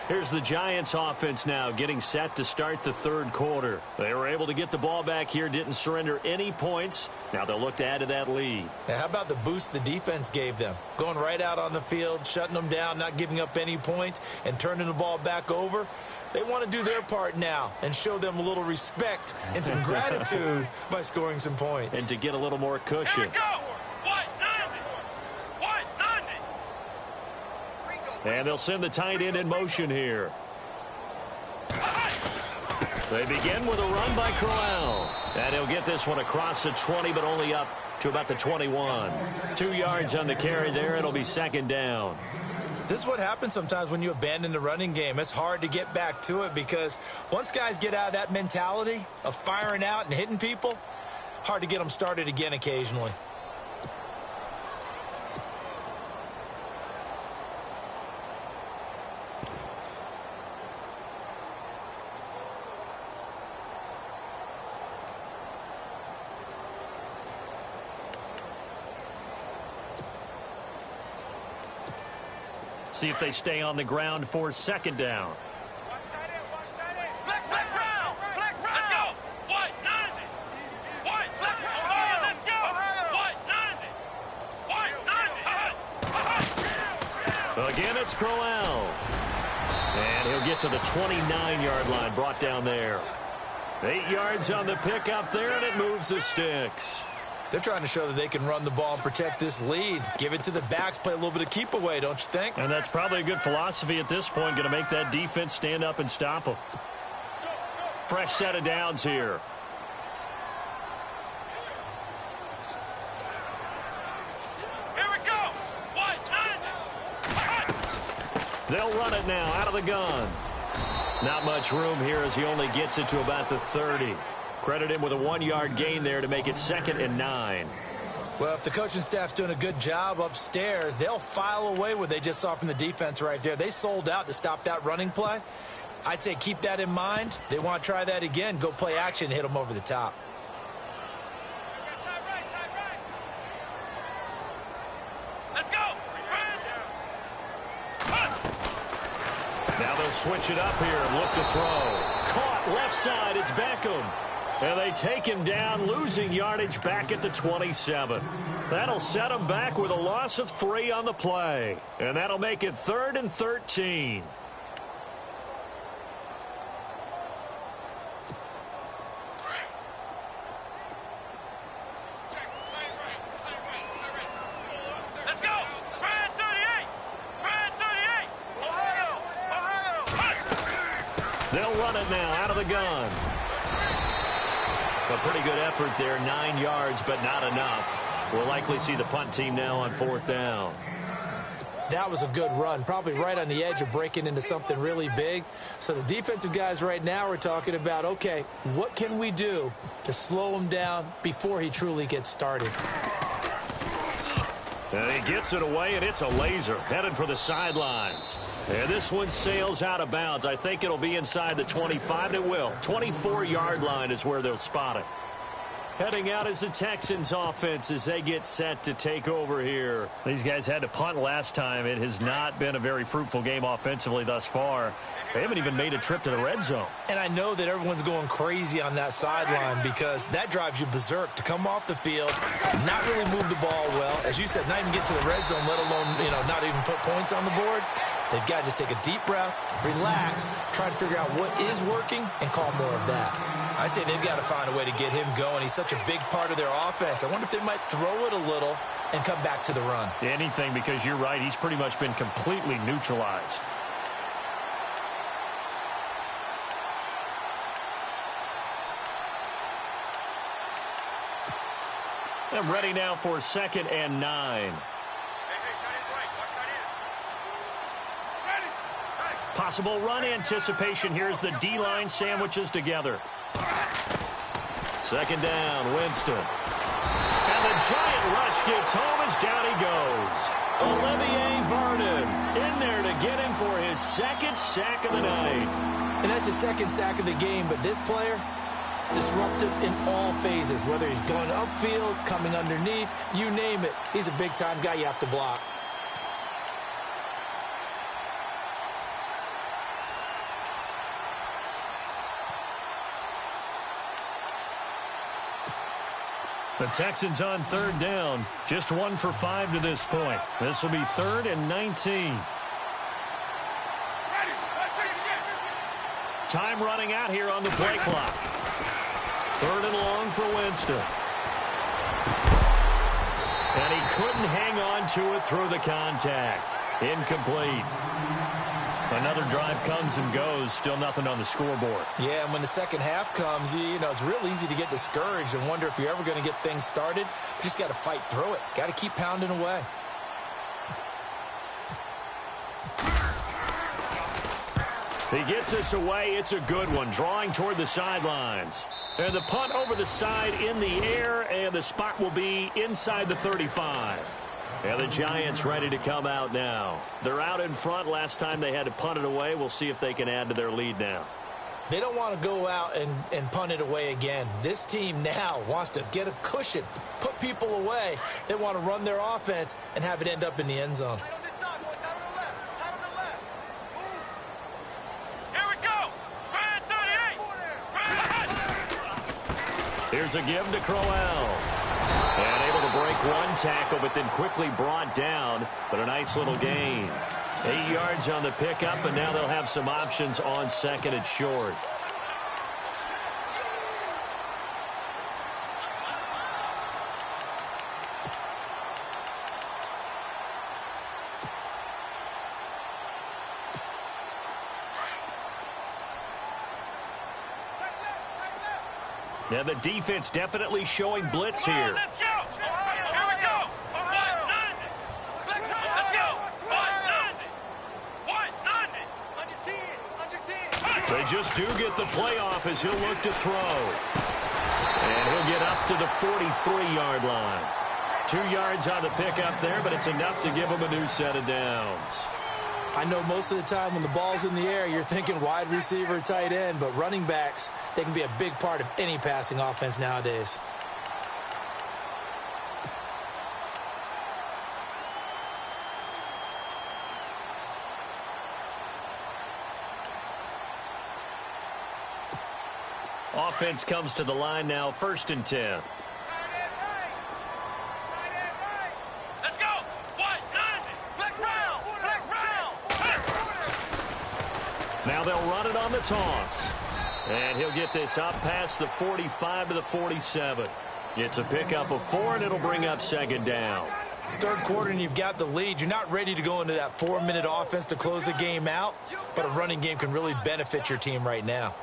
Here's the Giants offense now getting set to start the third quarter. They were able to get the ball back here, didn't surrender any points. Now they'll look to add to that lead. Now, how about the boost the defense gave them? Going right out on the field, shutting them down, not giving up any points, and turning the ball back over. They want to do their part now and show them a little respect and some gratitude by scoring some points. And to get a little more cushion. Here we go. What? 90. What? 90. And they'll send the tight end in motion here. They begin with a run by Crowell. And he'll get this one across the 20, but only up to about the 21. 2 yards on the carry there. It'll be second down. This is what happens sometimes when you abandon the running game. It's hard to get back to it because once guys get out of that mentality of firing out and hitting people, hard to get them started again occasionally. See if they stay on the ground for second down. Watch tight end, watch tight end. Flex round, flex round. Let's go. White, 90. White, flex round. Let's go. White, 90. White, 90. Again, it's Crowell. And he'll get to the 29-yard line, brought down there. 8 yards on the pickup there, and it moves the sticks. They're trying to show that they can run the ball and protect this lead. Give it to the backs, play a little bit of keep away, don't you think? And that's probably a good philosophy at this point, going to make that defense stand up and stop them. Fresh set of downs here. Here we go. White, 90. They'll run it now out of the gun. Not much room here as he only gets it to about the 30. Credit him with a 1-yard gain there to make it 2nd and 9. Well, if the coaching staff's doing a good job upstairs, they'll file away what they just saw from the defense right there. They sold out to stop that running play. I'd say keep that in mind. They want to try that again. Go play action and hit them over the top. Tight right, tight right. Let's go. Now they'll switch it up here and look to throw. Caught left side. It's Beckham. And they take him down, losing yardage back at the 27. That'll set him back with a loss of 3 on the play. And that'll make it 3rd and 13. Let's go. Brad 38. Brad 38. Ohio. They'll run it now out of the gun. A pretty good effort there, 9 yards, but not enough. We'll likely see the punt team now on 4th down. That was a good run, probably right on the edge of breaking into something really big. So the defensive guys right now are talking about, okay, what can we do to slow him down before he truly gets started? And he gets it away, and it's a laser headed for the sidelines. And this one sails out of bounds. I think it'll be inside the 25. It will. 24-yard line is where they'll spot it. Heading out is the Texans offense as they get set to take over here. These guys had to punt last time. It has not been a very fruitful game offensively thus far. They haven't even made a trip to the red zone. And I know that everyone's going crazy on that sideline because that drives you berserk to come off the field, not really move the ball well. As you said, not even get to the red zone, let alone, not even put points on the board. They've got to just take a deep breath, relax, try to figure out what is working, and call more of that. I'd say they've got to find a way to get him going. He's such a big part of their offense. I wonder if they might throw it a little and come back to the run. Anything, because you're right. He's pretty much been completely neutralized. And ready now for 2nd and 9. Possible run anticipation. Here's the D-line sandwiches together. 2nd down, Winston. And the giant rush gets home as down he goes. Olivier Vernon in there to get him for his 2nd sack of the night. And that's his 2nd sack of the game, but this player, disruptive in all phases, whether he's going upfield, coming underneath, you name it. He's a big-time guy you have to block. The Texans on 3rd down. Just 1 for 5 to this point. This will be 3rd and 19. Time running out here on the play clock. 3rd and long for Winston. And he couldn't hang on to it through the contact. Incomplete. Another drive comes and goes. Still nothing on the scoreboard. Yeah, and when the second half comes, you know, it's real easy to get discouraged and wonder if you're ever going to get things started. You just got to fight through it. Got to keep pounding away. He gets this away. It's a good one. Drawing toward the sidelines. And the punt over the side in the air, and the spot will be inside the 35. And the Giants ready to come out now. They're out in front. Last time they had to punt it away. We'll see if they can add to their lead now. They don't want to go out and punt it away again. This team now wants to get a cushion, put people away. They want to run their offense and have it end up in the end zone. Here we go. Brand 38. Here's a give to Crowell. And able to break one tackle, but then quickly brought down. But a nice little gain. 8 yards on the pickup, and now they'll have some options on second and short. Now the defense definitely showing blitz here. Let's go. Here we go. 190. Let's go. 190. 190. Under 10. Under 10. They just do get the playoff as he'll look to throw. And he'll get up to the 43-yard line. 2 yards on the pickup there, but it's enough to give him a new set of downs. I know most of the time when the ball's in the air, you're thinking wide receiver, tight end, but running backs, they can be a big part of any passing offense nowadays. Offense comes to the line now, 1st and 10. Let's go. 190. Flex round. Flex round. Now they'll run it on the toss. And he'll get this up past the 45 to the 47. It's a pickup of 4, and it'll bring up 2nd down. Third quarter and you've got the lead. You're not ready to go into that 4-minute offense to close the game out, but a running game can really benefit your team right now.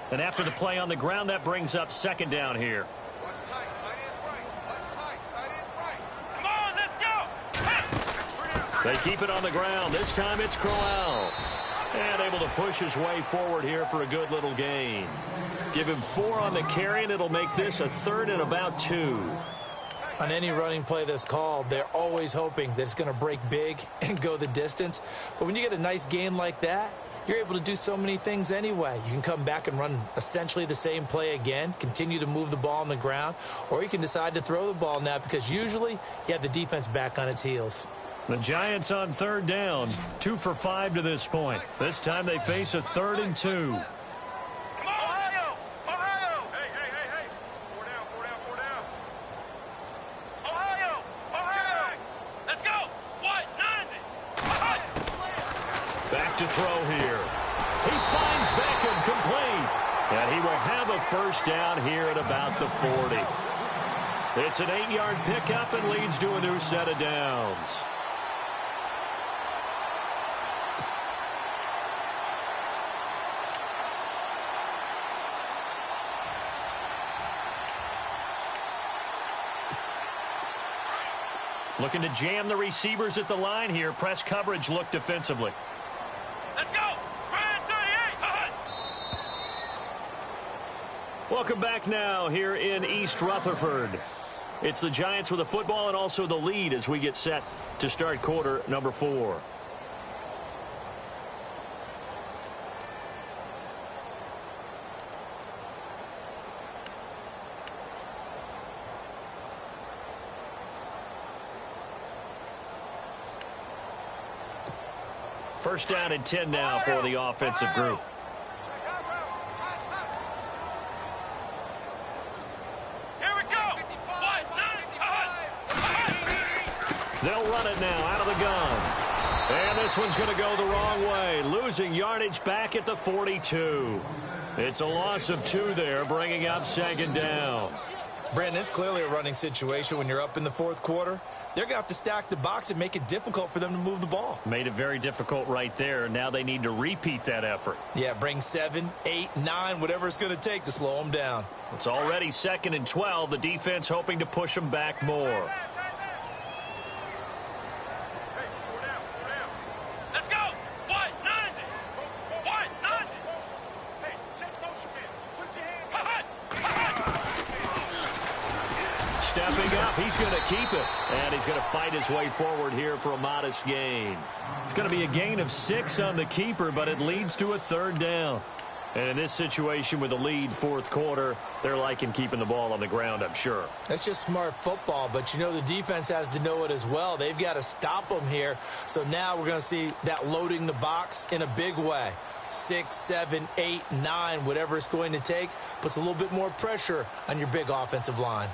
And after the play on the ground, that brings up 2nd down here. Watch tight. Tight end's right. Watch tight. Tight end's right. Come on, let's go. They keep it on the ground. This time it's Crowell. And able to push his way forward here for a good little gain. Give him 4 on the carry, and it'll make this a 3rd and about 2. On any running play that's called, they're always hoping that it's going to break big and go the distance. But when you get a nice gain like that, you're able to do so many things anyway. You can come back and run essentially the same play again, continue to move the ball on the ground, or you can decide to throw the ball now because usually you have the defense back on its heels. The Giants on 3rd down, 2 for 5 to this point. This time they face a 3rd and 2. Come on, Ohio. Ohio. Hey, hey, hey, hey. 4 down, 4 down, 4 down. Ohio. Ohio. Let's go. 190. Back to throw here. He finds Beckham complete. And he will have a 1st down here at about the 40. It's an 8-yard pickup and leads to a new set of downs. Looking to jam the receivers at the line here. Press coverage look defensively. Let's go. Brand 38. Welcome back now here in East Rutherford. It's the Giants with the football and also the lead as we get set to start quarter number 4. First down and 10 now for the offensive group. They'll run it now out of the gun. And this one's going to go the wrong way, losing yardage back at the 42. It's a loss of 2 there, bringing up 2nd down. Brandon, it's clearly a running situation when you're up in the 4th quarter. They're going to have to stack the box and make it difficult for them to move the ball. Made it very difficult right there. Now they need to repeat that effort. Yeah, bring 7, 8, 9, whatever it's going to take to slow them down. It's already 2nd and 12. The defense hoping to push them back more. Let's go. 190. 190. Hey, check motion man. Put your hands up. Stepping up, he's going to keep it. And he's going to fight his way forward here for a modest gain. It's going to be a gain of 6 on the keeper, but it leads to a 3rd down. And in this situation with a lead 4th quarter, they're liking keeping the ball on the ground, I'm sure. That's just smart football, but you know the defense has to know it as well. They've got to stop them here. So now we're going to see that loading the box in a big way. 6, 7, 8, 9, whatever it's going to take, puts a little bit more pressure on your big offensive line.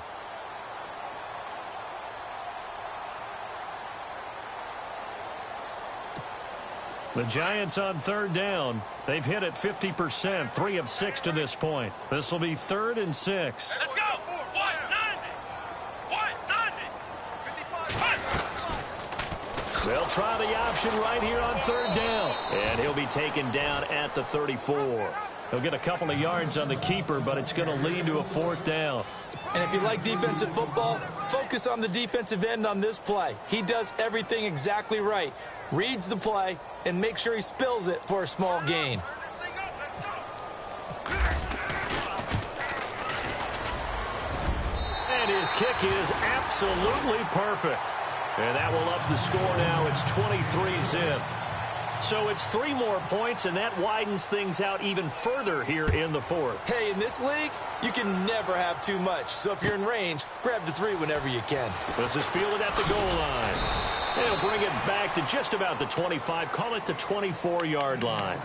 The Giants on 3rd down. They've hit it 50%, 3 of 6 to this point. This will be 3rd and 6. Let's go. 190. 190. They'll try the option right here on 3rd down. And he'll be taken down at the 34. He'll get a couple of yards on the keeper, but it's going to lead to a 4th down. And if you like defensive football, focus on the defensive end on this play. He does everything exactly right. Reads the play and make sure he spills it for a small gain. And his kick is absolutely perfect. And that will up the score now. It's 23-zip. So it's 3 more points, and that widens things out even further here in the 4th. Hey, in this league, you can never have too much. So if you're in range, grab the 3 whenever you can. This is fielded at the goal line. They'll bring it back to just about the 25, call it the 24-yard line.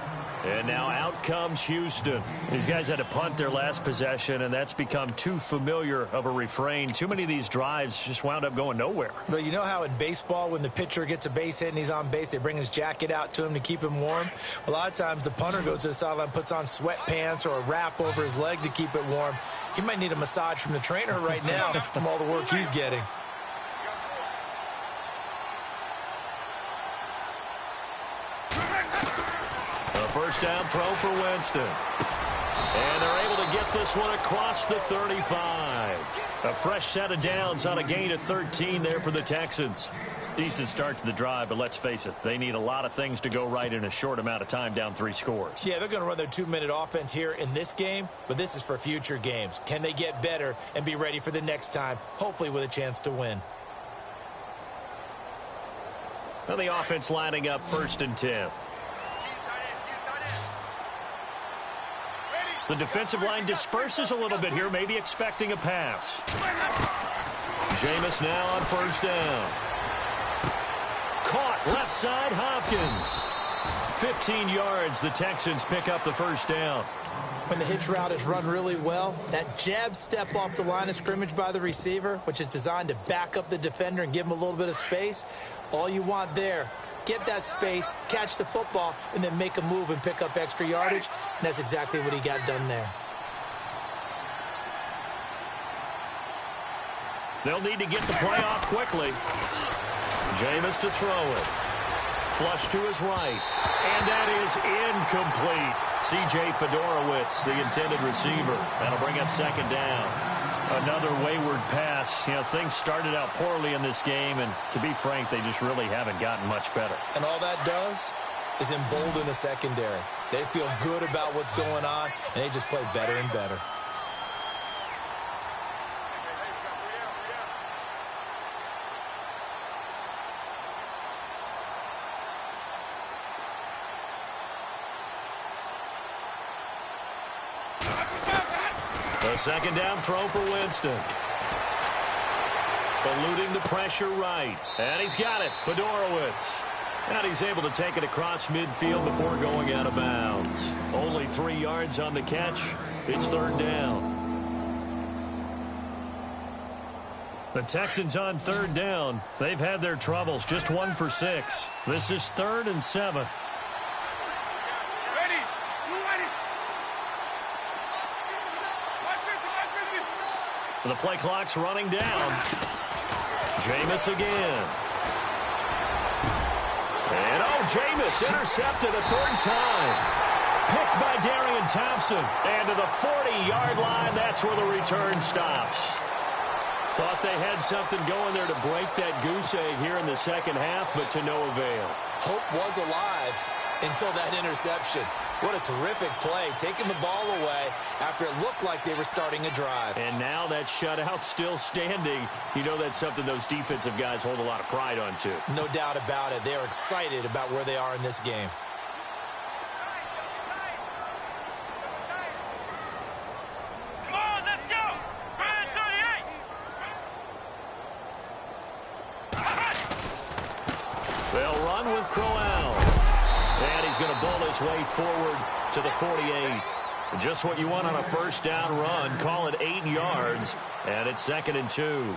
And now out comes Houston. These guys had to punt their last possession, and that's become too familiar of a refrain. Too many of these drives just wound up going nowhere. But you know how in baseball, when the pitcher gets a base hit and he's on base, they bring his jacket out to him to keep him warm? A lot of times the punter goes to the sideline, puts on sweatpants or a wrap over his leg to keep it warm. He might need a massage from the trainer right now from all the work he's getting. First down throw for Winston. And they're able to get this one across the 35. A fresh set of downs on a gain of 13 there for the Texans. Decent start to the drive, but let's face it, they need a lot of things to go right in a short amount of time, down 3 scores. Yeah, they're going to run their 2-minute offense here in this game, but this is for future games. Can they get better and be ready for the next time, hopefully with a chance to win? Now the offense lining up 1st and 10. The defensive line disperses a little bit here, maybe expecting a pass. Jameis now on 1st down. Caught left side, Hopkins. 15 yards, the Texans pick up the 1st down. When the hitch route is run really well, that jab step off the line of scrimmage by the receiver, which is designed to back up the defender and give him a little bit of space, all you want there, get that space, catch the football, and then make a move and pick up extra yardage, and that's exactly what he got done there. They'll need to get the play off quickly. Jameis to throw it. Flush to his right. And that is incomplete. C.J. Fedorowicz, the intended receiver. That'll bring up 2nd down. Another wayward pass. You know, things started out poorly in this game, and to be frank, they just really haven't gotten much better. And all that does is embolden the secondary. They feel good about what's going on, and they just play better and better. A 2nd down throw for Winston. Eluding the pressure right. And he's got it. Fedorowicz. And he's able to take it across midfield before going out of bounds. Only 3 yards on the catch. It's 3rd down. The Texans on third down. They've had their troubles, just 1 for 6. This is 3rd and 7. Ready. You ready? The play clock's running down. Jameis again. And Jameis intercepted a 3rd time. Picked by Darian Thompson. And to the 40-yard line, that's where the return stops. Thought they had something going there to break that goose egg here in the second half, but to no avail. Hope was alive until that interception. What a terrific play, taking the ball away after it looked like they were starting a drive. And now that shutout still standing. You know that's something those defensive guys hold a lot of pride on, too. No doubt about it. They are excited about where they are in this game. Come on, let's go. Brand 38. They'll run with Crowell. And he's going to bowl his way forward to the 48. Just what you want on a first down run. Call it 8 yards. And it's 2nd and 2.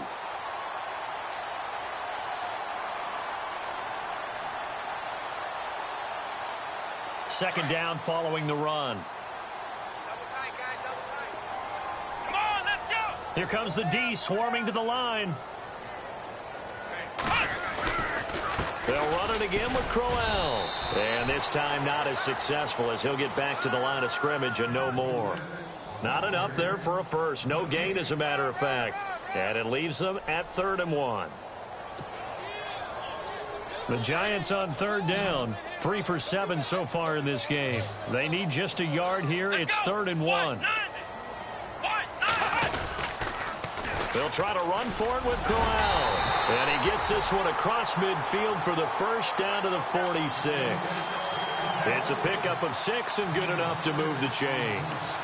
Second down following the run. Double tight, guys, double tight. Come on, let's go. Here comes the D swarming to the line. They'll run it again with Crowell. And this time not as successful as he'll get back to the line of scrimmage and no more. Not enough there for a first. No gain, as a matter of fact. And it leaves them at 3rd and 1. The Giants on 3rd down. 3 for 7 so far in this game. They need just a yard here. It's 3rd and 1. They'll try to run for it with Crowell. And he gets this one across midfield for the first down to the 46. It's a pickup of 6 and good enough to move the chains.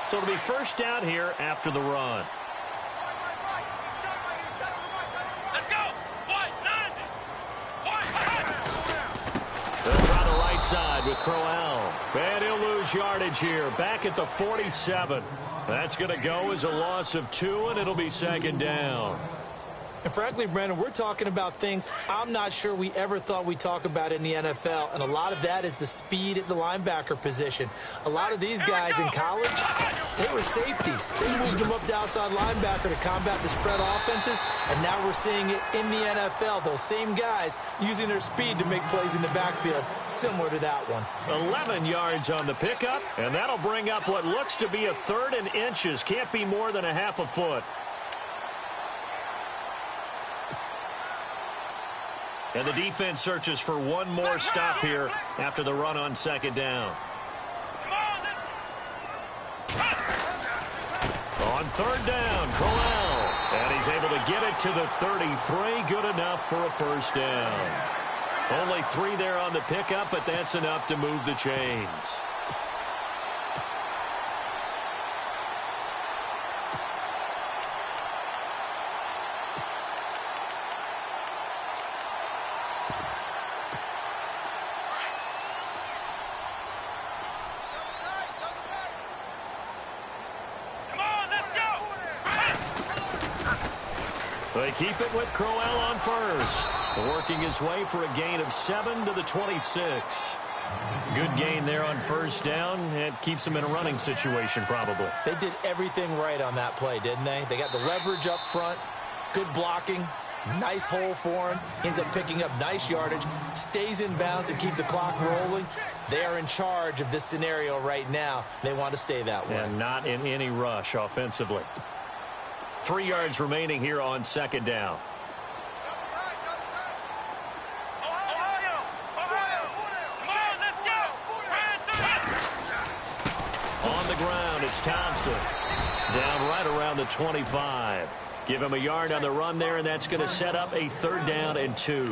So it'll be first down here after the run. Let's go. They'll try the right side with Crowell. And he'll lose yardage here. Back at the 47. That's going to go as a loss of 2, and it'll be 2nd down. And frankly, Brandon, we're talking about things I'm not sure we ever thought we'd talk about in the NFL, and a lot of that is the speed at the linebacker position. A lot of these guys in college, they were safeties. They moved them up to outside linebacker to combat the spread offenses, and now we're seeing it in the NFL. Those same guys using their speed to make plays in the backfield, similar to that one. 11 yards on the pickup, and that'll bring up what looks to be a 3rd and inches. Can't be more than a half a foot. And the defense searches for one more stop here after the run on 2nd down. On 3rd down, Crowell. And he's able to get it to the 33. Good enough for a first down. Only 3 there on the pickup, but that's enough to move the chains. They keep it with Crowell on first. Working his way for a gain of 7 to the 26. Good gain there on first down. It keeps him in a running situation probably. They did everything right on that play, didn't they? They got the leverage up front, good blocking, nice hole for him. Ends up picking up nice yardage, stays in bounds and keep the clock rolling. They are in charge of this scenario right now. They want to stay that way. And not in any rush offensively. 3 yards remaining here on 2nd down. On the ground, it's Thompson. Down right around the 25. Give him a yard on the run there, and that's going to set up a 3rd down and 2.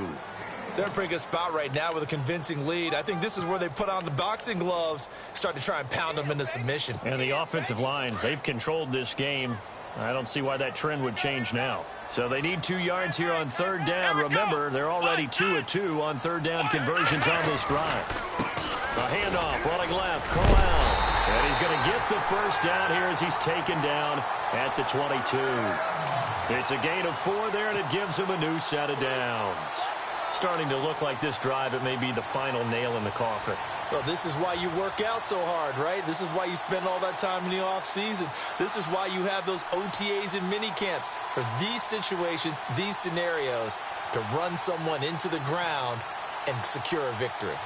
They're in a pretty good spot right now with a convincing lead. I think this is where they put on the boxing gloves, start to try and pound them into submission. And the offensive line, they've controlled this game. I don't see why that trend would change now. So they need 2 yards here on 3rd down. Remember, they're already 2 of 2 on 3rd down conversions on this drive. A handoff, running left, Crowell. And he's going to get the first down here as he's taken down at the 22. It's a gain of 4 there, and it gives him a new set of downs. Starting to look like this drive, it may be the final nail in the coffin. Well, this is why you work out so hard, right? This is why you spend all that time in the offseason. This is why you have those OTAs and mini camps for these situations, these scenarios, to run someone into the ground and secure a victory.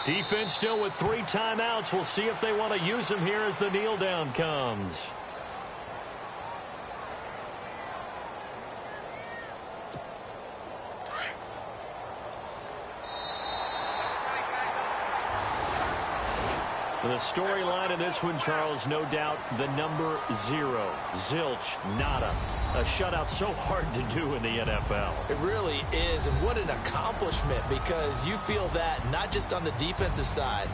Defense still with 3 timeouts. We'll see if they want to use them here as the kneel down comes. The storyline in this one, Charles, no doubt the number 0. Zilch, nada. A shutout so hard to do in the NFL. It really is, and what an accomplishment, because you feel that not just on the defensive side,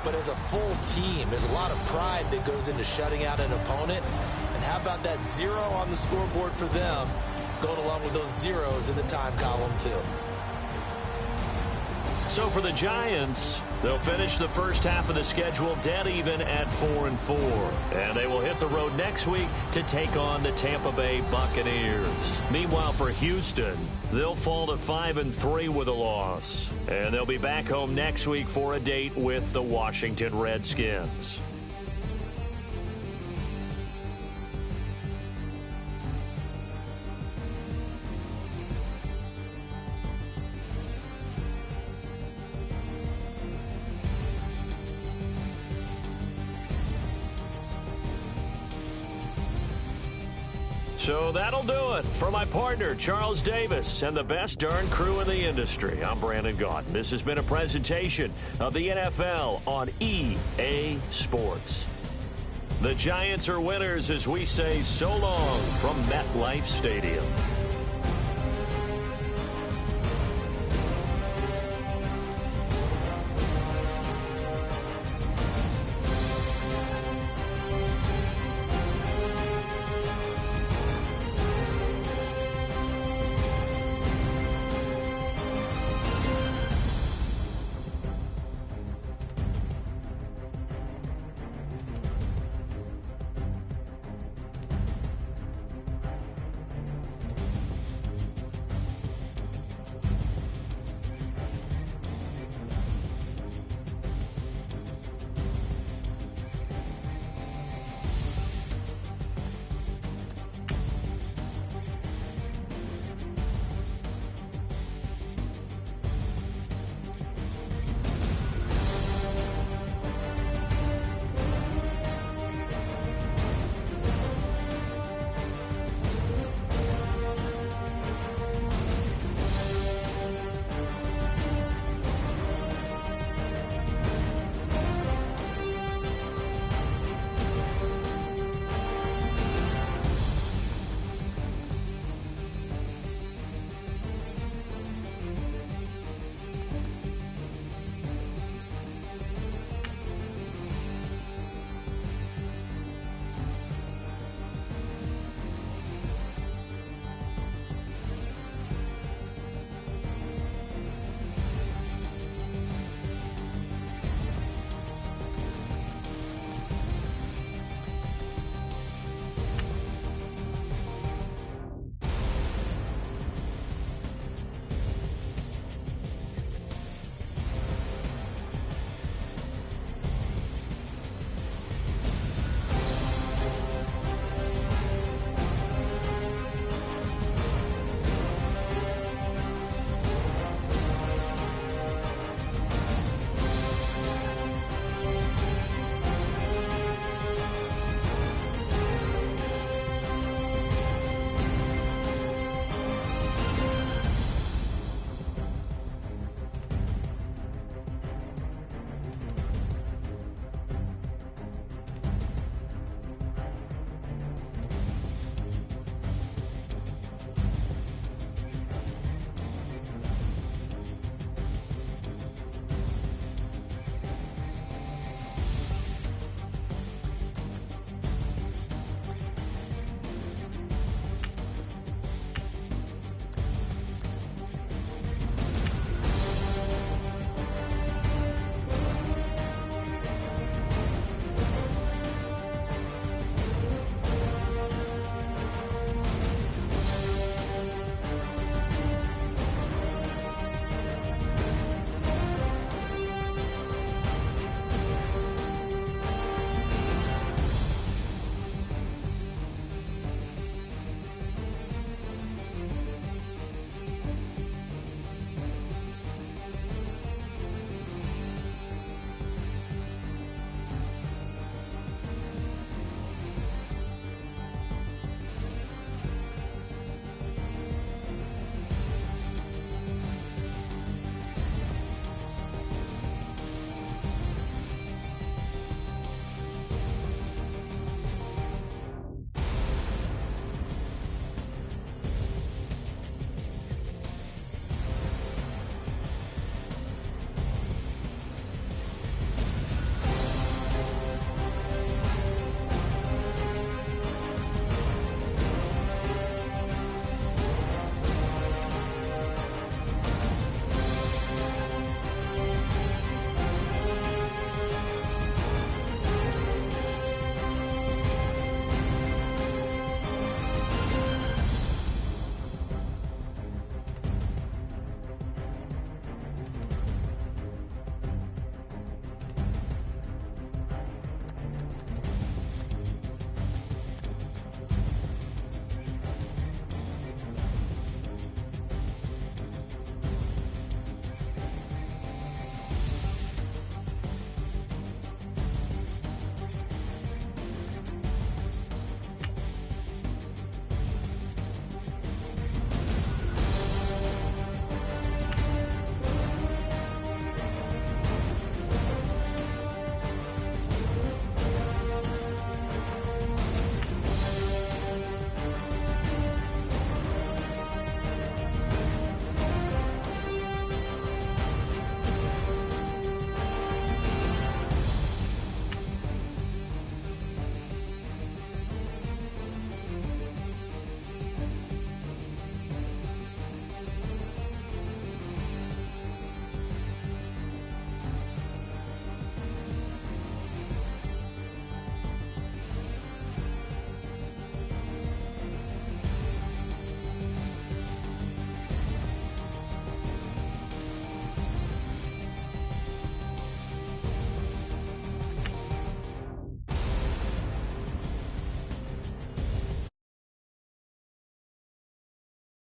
but as a full team. There's a lot of pride that goes into shutting out an opponent. And how about that 0 on the scoreboard for them, going along with those zeros in the time column too. So for the Giants, they'll finish the first half of the schedule dead even at 4-4. And they will hit the road next week to take on the Tampa Bay Buccaneers. Meanwhile, for Houston, they'll fall to 5-3 with a loss. And they'll be back home next week for a date with the Washington Redskins. So that'll do it for my partner, Charles Davis, and the best darn crew in the industry. I'm Brandon Gaudin. This has been a presentation of the NFL on EA Sports. The Giants are winners as we say so long from MetLife Stadium.